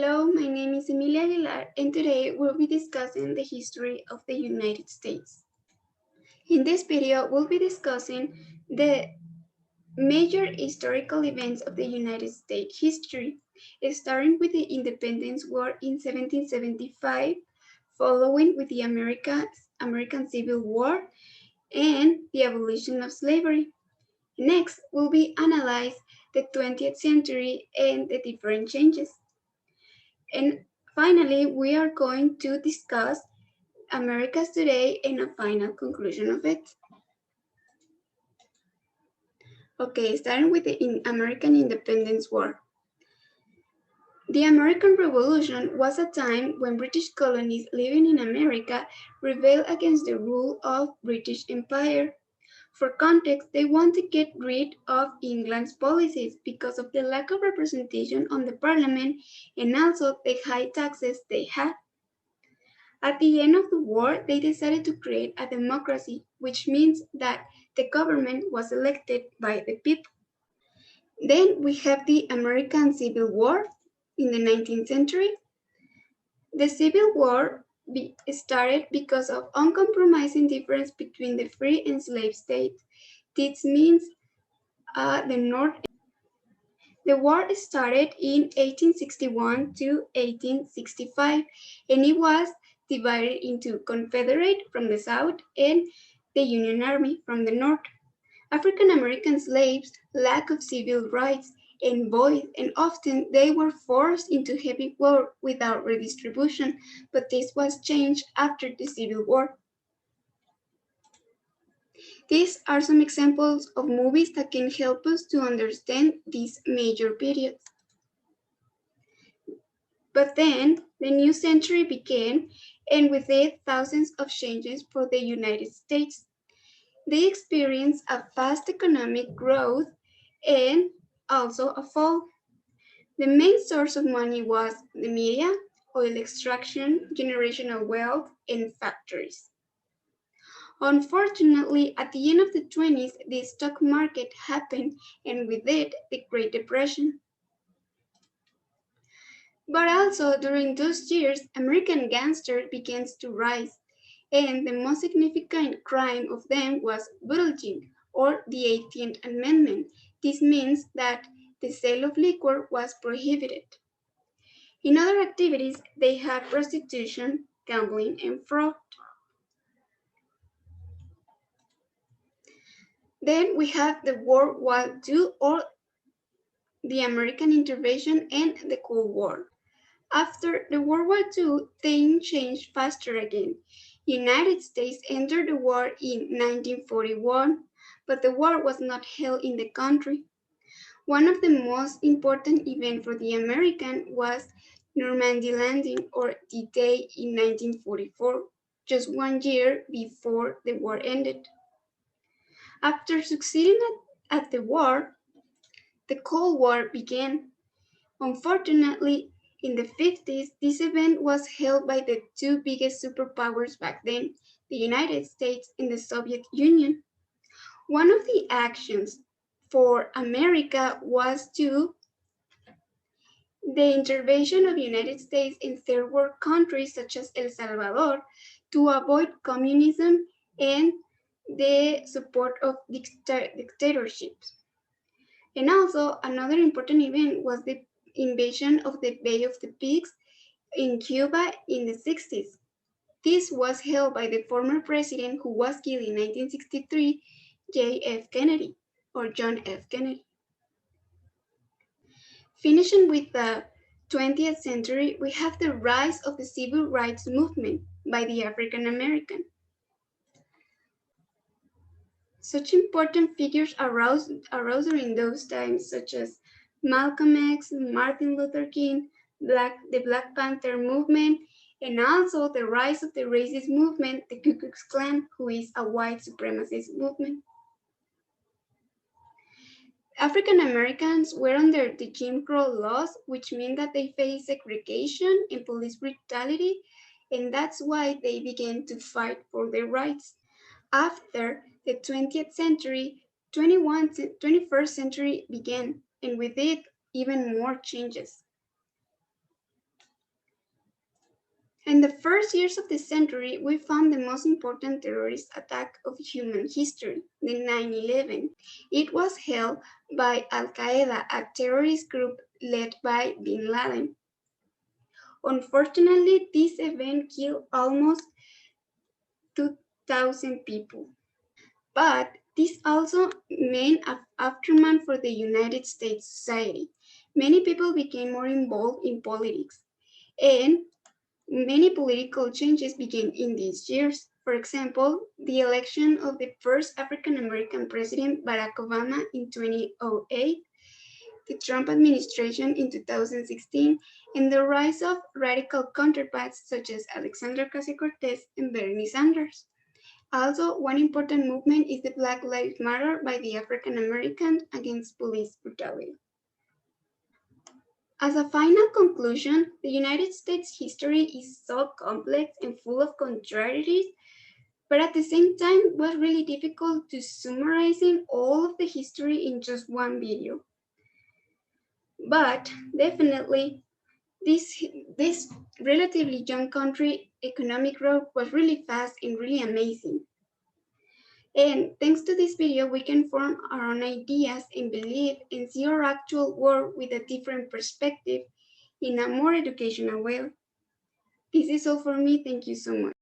Hello, my name is Emilia Aguilar, and today we'll be discussing the history of the United States. In this video, we'll be discussing the major historical events of the United States history, starting with the Independence War in 1775, following with the American Civil War, and the abolition of slavery. Next, we'll be analyze the 20th century and the different changes. And finally, we are going to discuss Americas today and a final conclusion of it. Okay, starting with the American Independence War. The American Revolution was a time when British colonies living in America rebelled against the rule of British Empire. For context, they want to get rid of England's policies because of the lack of representation on the parliament and also the high taxes they had. At the end of the war, they decided to create a democracy, which means that the government was elected by the people. Then we have the American Civil War in the 19th century. The Civil War started because of uncompromising difference between the free and slave states. This means the North. The war started in 1861 to 1865, and it was divided into Confederate from the south and the Union Army from the north. African American slaves lack of civil rights and voice, and often they were forced into heavy work without redistribution, but this was changed after the Civil War. These are some examples of movies that can help us to understand these major periods. But then the new century began, and with it, thousands of changes for the United States. They experienced a fast economic growth and also a fall. The main source of money was the media, oil extraction, generational wealth, and factories. Unfortunately, at the end of the 20s, the stock market happened, and with it, the Great Depression. But also during those years, American gangsters began to rise, and the most significant crime of them was bootlegging, or the 18th Amendment. This means that the sale of liquor was prohibited. In other activities, they had prostitution, gambling, and fraud. Then we have the World War II, or the American intervention and the Cold War. After the World War II, things changed faster again. United States entered the war in 1941, but the war was not held in the country. One of the most important events for the American was Normandy landing, or D-Day, in 1944, just 1 year before the war ended. After succeeding at the war, the Cold War began. Unfortunately, in the 50s, this event was held by the two biggest superpowers back then, the United States and the Soviet Union. One of the actions for America was the intervention of the United States in third world countries such as El Salvador to avoid communism and the support of dictatorships. And also, another important event was the invasion of the Bay of the Pigs in Cuba in the 60s. This was held by the former president who was killed in 1963, J.F. Kennedy, or John F. Kennedy. Finishing with the 20th century, we have the rise of the civil rights movement by the African American. Such important figures arose during those times, such as Malcolm X, Martin Luther King, the Black Panther movement, and also the rise of the racist movement, the Ku Klux Klan, who is a white supremacist movement. African Americans were under the Jim Crow laws, which mean that they faced segregation and police brutality, and that's why they began to fight for their rights. After the 20th century, 21st century began, and with it, even more changes. In the first years of the century, we found the most important terrorist attack of human history, the 9/11. It was held by Al Qaeda, a terrorist group led by bin Laden. Unfortunately, this event killed almost 2,000 people. But this also meant an aftermath for the United States society. Many people became more involved in politics, and many political changes began in these years. For example, the election of the first African American president, Barack Obama, in 2008, the Trump administration in 2016, and the rise of radical counterparts such as Alexandria Ocasio-Cortez and Bernie Sanders. Also, one important movement is the Black Lives Matter by the African Americans against police brutality. As a final conclusion, the United States history is so complex and full of contradictions, but at the same time was really difficult to summarizing all of the history in just one video. But definitely, this this relatively young country economic growth was really fast and really amazing. And thanks to this video, we can form our own ideas and believe and see our actual world with a different perspective in a more educational way. This is all for me. Thank you so much.